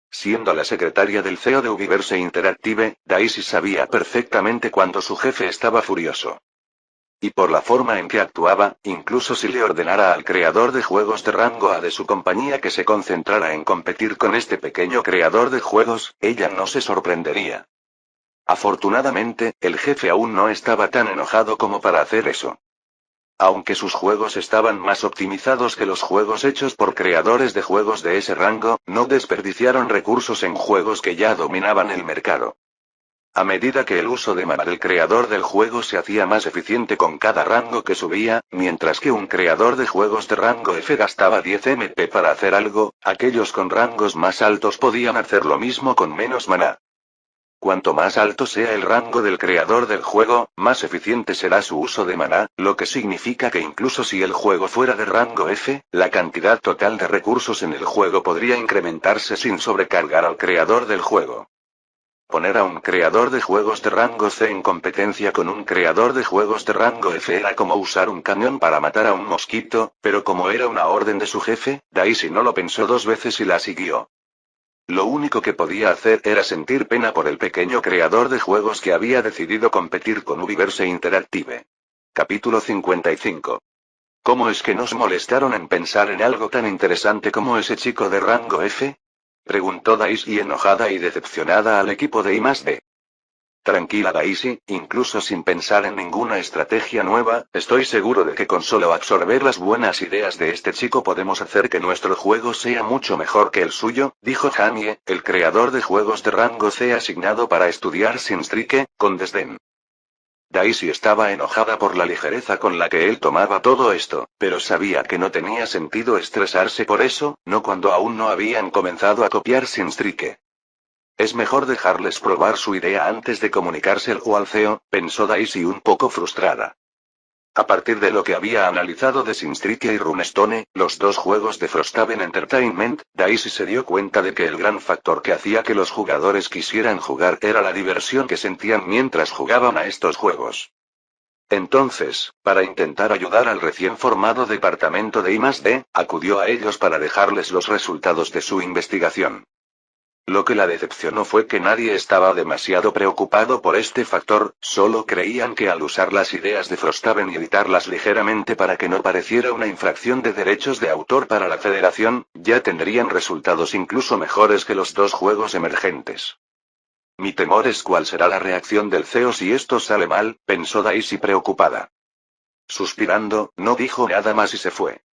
Siendo la secretaria del CEO de Ubiverse Interactive, Daisy sabía perfectamente cuando su jefe estaba furioso. Y por la forma en que actuaba, incluso si le ordenara al creador de juegos de rango A de su compañía que se concentrara en competir con este pequeño creador de juegos, ella no se sorprendería. Afortunadamente, el jefe aún no estaba tan enojado como para hacer eso. Aunque sus juegos estaban más optimizados que los juegos hechos por creadores de juegos de ese rango, no desperdiciaron recursos en juegos que ya dominaban el mercado. A medida que el uso de mana del creador del juego se hacía más eficiente con cada rango que subía, mientras que un creador de juegos de rango F gastaba 10 MP para hacer algo, aquellos con rangos más altos podían hacer lo mismo con menos maná. Cuanto más alto sea el rango del creador del juego, más eficiente será su uso de maná, lo que significa que incluso si el juego fuera de rango F, la cantidad total de recursos en el juego podría incrementarse sin sobrecargar al creador del juego. Poner a un creador de juegos de rango C en competencia con un creador de juegos de rango F era como usar un cañón para matar a un mosquito, pero como era una orden de su jefe, Daisy no lo pensó dos veces y la siguió. Lo único que podía hacer era sentir pena por el pequeño creador de juegos que había decidido competir con Ubiverse Interactive. Capítulo 55. ¿Cómo es que nos molestaron en pensar en algo tan interesante como ese chico de rango F? Preguntó Daisy enojada y decepcionada al equipo de I+D. Tranquila Daisy, incluso sin pensar en ninguna estrategia nueva, estoy seguro de que con solo absorber las buenas ideas de este chico podemos hacer que nuestro juego sea mucho mejor que el suyo, dijo Jamie, el creador de juegos de rango C asignado para estudiar Sinstrike, con desdén. Daisy estaba enojada por la ligereza con la que él tomaba todo esto, pero sabía que no tenía sentido estresarse por eso, no cuando aún no habían comenzado a copiar Sinstrike. Es mejor dejarles probar su idea antes de comunicárselo al CEO, pensó Daisy un poco frustrada. A partir de lo que había analizado de Sinstrike y Runestone, los dos juegos de Frosthaven Entertainment, Daisy se dio cuenta de que el gran factor que hacía que los jugadores quisieran jugar era la diversión que sentían mientras jugaban a estos juegos. Entonces, para intentar ayudar al recién formado departamento de I+D, acudió a ellos para dejarles los resultados de su investigación. Lo que la decepcionó fue que nadie estaba demasiado preocupado por este factor, solo creían que al usar las ideas de Frosthaven y editarlas ligeramente para que no pareciera una infracción de derechos de autor para la Federación, ya tendrían resultados incluso mejores que los dos juegos emergentes. Mi temor es cuál será la reacción del CEO si esto sale mal, pensó Daisy preocupada. Suspirando, no dijo nada más y se fue.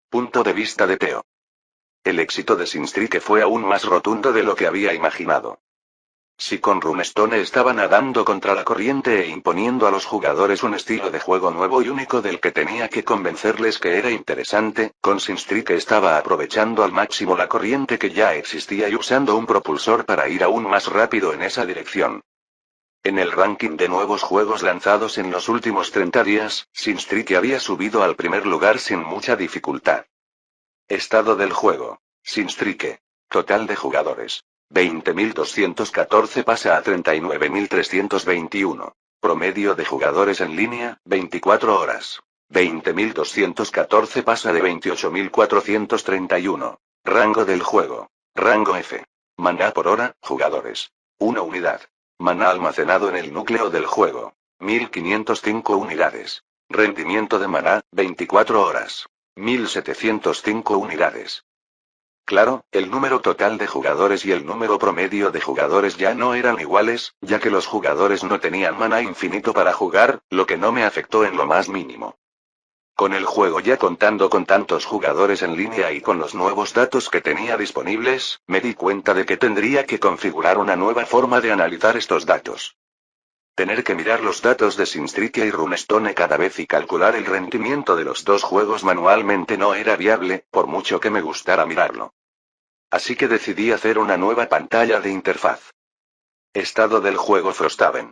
Punto de vista de Theo. El éxito de Sinstrike fue aún más rotundo de lo que había imaginado. Si con Runestone estaba nadando contra la corriente e imponiendo a los jugadores un estilo de juego nuevo y único del que tenía que convencerles que era interesante, con Sinstrike estaba aprovechando al máximo la corriente que ya existía y usando un propulsor para ir aún más rápido en esa dirección. En el ranking de nuevos juegos lanzados en los últimos 30 días, Sinstrike había subido al primer lugar sin mucha dificultad. Estado del juego. Sinstrike. Total de jugadores. 20.214 pasa a 39.321. Promedio de jugadores en línea, 24 horas. 20.214 pasa de 28.431. Rango del juego. Rango F. Maná por hora, jugadores. 1 unidad. Maná almacenado en el núcleo del juego. 1505 unidades. Rendimiento de maná, 24 horas. 1705 unidades. Claro, el número total de jugadores y el número promedio de jugadores ya no eran iguales, ya que los jugadores no tenían maná infinito para jugar, lo que no me afectó en lo más mínimo. Con el juego ya contando con tantos jugadores en línea y con los nuevos datos que tenía disponibles, me di cuenta de que tendría que configurar una nueva forma de analizar estos datos. Tener que mirar los datos de Sinstreakia y Runestone cada vez y calcular el rendimiento de los dos juegos manualmente no era viable, por mucho que me gustara mirarlo. Así que decidí hacer una nueva pantalla de interfaz. Estado del juego Frosthaven.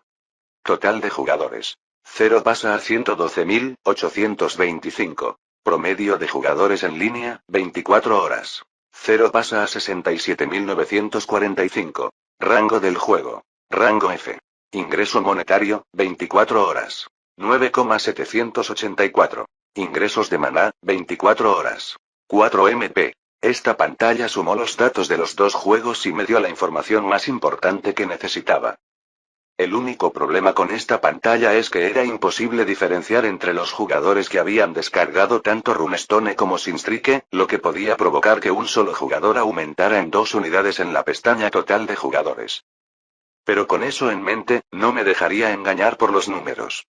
Total de jugadores. 0 pasa a 112.825. Promedio de jugadores en línea, 24 horas. 0 pasa a 67.945. Rango del juego. Rango F. Ingreso monetario, 24 horas. 9,784. Ingresos de maná, 24 horas. 4 MP. Esta pantalla sumó los datos de los dos juegos y me dio la información más importante que necesitaba. El único problema con esta pantalla es que era imposible diferenciar entre los jugadores que habían descargado tanto Runestone como Sinstreakia, lo que podía provocar que un solo jugador aumentara en 2 unidades en la pestaña total de jugadores. Pero con eso en mente, no me dejaría engañar por los números.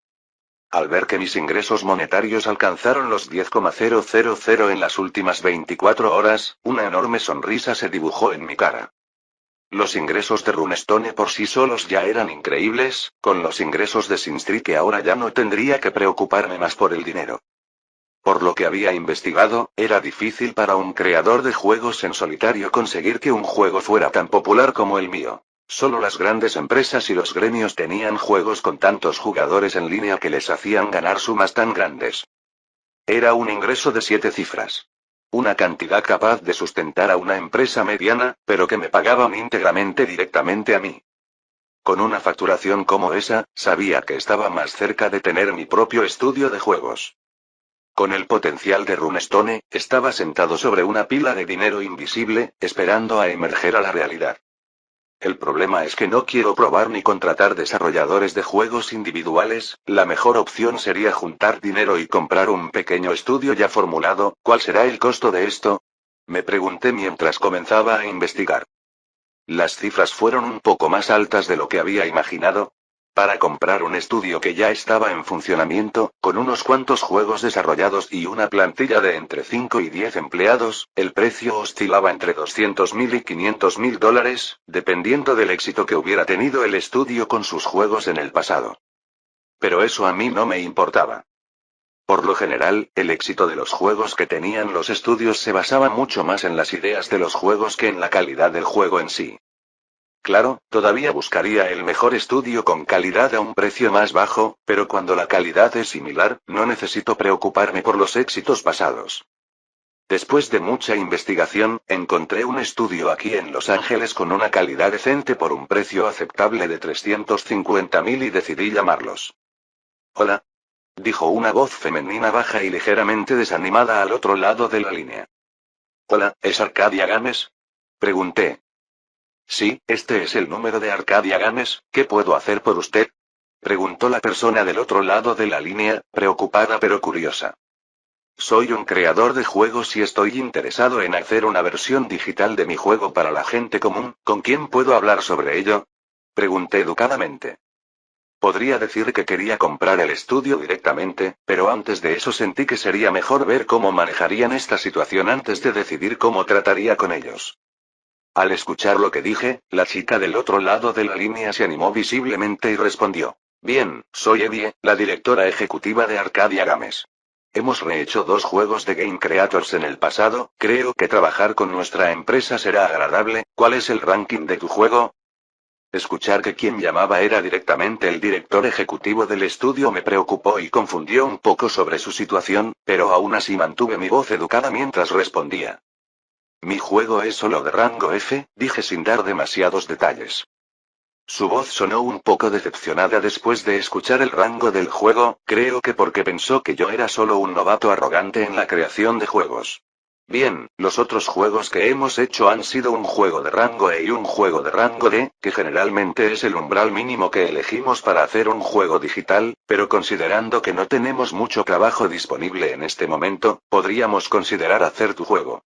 Al ver que mis ingresos monetarios alcanzaron los 10,000 en las últimas 24 horas, una enorme sonrisa se dibujó en mi cara. Los ingresos de Runestone por sí solos ya eran increíbles, con los ingresos de Sinstreakia ahora ya no tendría que preocuparme más por el dinero. Por lo que había investigado, era difícil para un creador de juegos en solitario conseguir que un juego fuera tan popular como el mío. Solo las grandes empresas y los gremios tenían juegos con tantos jugadores en línea que les hacían ganar sumas tan grandes. Era un ingreso de 7 cifras. Una cantidad capaz de sustentar a una empresa mediana, pero que me pagaban íntegramente directamente a mí. Con una facturación como esa, sabía que estaba más cerca de tener mi propio estudio de juegos. Con el potencial de Runestone, estaba sentado sobre una pila de dinero invisible, esperando a emerger a la realidad. El problema es que no quiero probar ni contratar desarrolladores de juegos individuales, la mejor opción sería juntar dinero y comprar un pequeño estudio ya formulado. ¿Cuál será el costo de esto? Me pregunté mientras comenzaba a investigar. Las cifras fueron un poco más altas de lo que había imaginado. Para comprar un estudio que ya estaba en funcionamiento, con unos cuantos juegos desarrollados y una plantilla de entre 5 y 10 empleados, el precio oscilaba entre $200.000 y $500.000, dependiendo del éxito que hubiera tenido el estudio con sus juegos en el pasado. Pero eso a mí no me importaba. Por lo general, el éxito de los juegos que tenían los estudios se basaba mucho más en las ideas de los juegos que en la calidad del juego en sí. Claro, todavía buscaría el mejor estudio con calidad a un precio más bajo, pero cuando la calidad es similar, no necesito preocuparme por los éxitos pasados. Después de mucha investigación, encontré un estudio aquí en Los Ángeles con una calidad decente por un precio aceptable de $350.000 y decidí llamarlos. Hola. Dijo una voz femenina baja y ligeramente desanimada al otro lado de la línea. Hola, ¿es Arcadia Games? Pregunté. Sí, este es el número de Arcadia Games, ¿qué puedo hacer por usted? Preguntó la persona del otro lado de la línea, preocupada pero curiosa. Soy un creador de juegos y estoy interesado en hacer una versión digital de mi juego para la gente común. ¿Con quién puedo hablar sobre ello? Pregunté educadamente. Podría decir que quería comprar el estudio directamente, pero antes de eso sentí que sería mejor ver cómo manejarían esta situación antes de decidir cómo trataría con ellos. Al escuchar lo que dije, la chica del otro lado de la línea se animó visiblemente y respondió. Bien, soy Evie, la directora ejecutiva de Arcadia Games. Hemos rehecho 2 juegos de Game Creators en el pasado, creo que trabajar con nuestra empresa será agradable. ¿Cuál es el ranking de tu juego? Escuchar que quien llamaba era directamente el director ejecutivo del estudio me preocupó y confundió un poco sobre su situación, pero aún así mantuve mi voz educada mientras respondía. Mi juego es solo de rango F, dije sin dar demasiados detalles. Su voz sonó un poco decepcionada después de escuchar el rango del juego, creo que porque pensó que yo era solo un novato arrogante en la creación de juegos. Bien, los otros juegos que hemos hecho han sido un juego de rango E y un juego de rango D, que generalmente es el umbral mínimo que elegimos para hacer un juego digital, pero considerando que no tenemos mucho trabajo disponible en este momento, podríamos considerar hacer tu juego.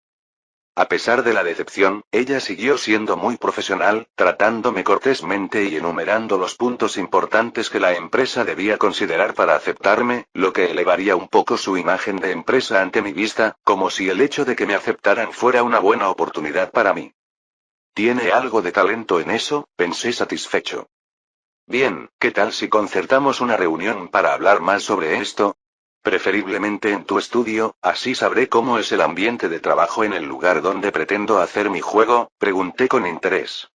A pesar de la decepción, ella siguió siendo muy profesional, tratándome cortésmente y enumerando los puntos importantes que la empresa debía considerar para aceptarme, lo que elevaría un poco su imagen de empresa ante mi vista, como si el hecho de que me aceptaran fuera una buena oportunidad para mí. ¿Tiene algo de talento en eso?, pensé satisfecho. Bien, ¿qué tal si concertamos una reunión para hablar más sobre esto? Preferiblemente en tu estudio, así sabré cómo es el ambiente de trabajo en el lugar donde pretendo hacer mi juego, pregunté con interés.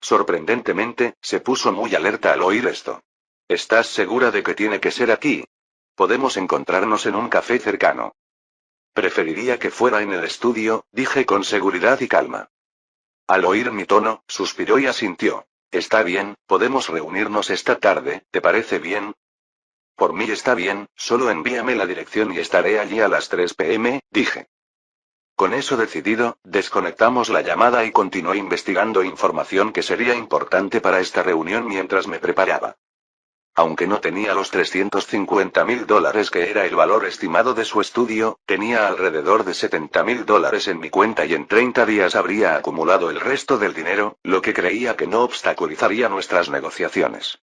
Sorprendentemente, se puso muy alerta al oír esto. ¿Estás segura de que tiene que ser aquí? Podemos encontrarnos en un café cercano. Preferiría que fuera en el estudio, dije con seguridad y calma. Al oír mi tono, suspiró y asintió. Está bien, podemos reunirnos esta tarde, ¿te parece bien? Por mí está bien, solo envíame la dirección y estaré allí a las 3 p.m., dije. Con eso decidido, desconectamos la llamada y continué investigando información que sería importante para esta reunión mientras me preparaba. Aunque no tenía los $350.000 que era el valor estimado de su estudio, tenía alrededor de $70.000 en mi cuenta y en 30 días habría acumulado el resto del dinero, lo que creía que no obstaculizaría nuestras negociaciones.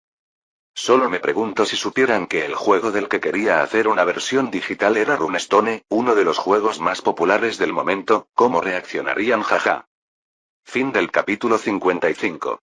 Solo me pregunto si supieran que el juego del que quería hacer una versión digital era Runestone, uno de los juegos más populares del momento, ¿cómo reaccionarían? Jaja. Fin del capítulo 55.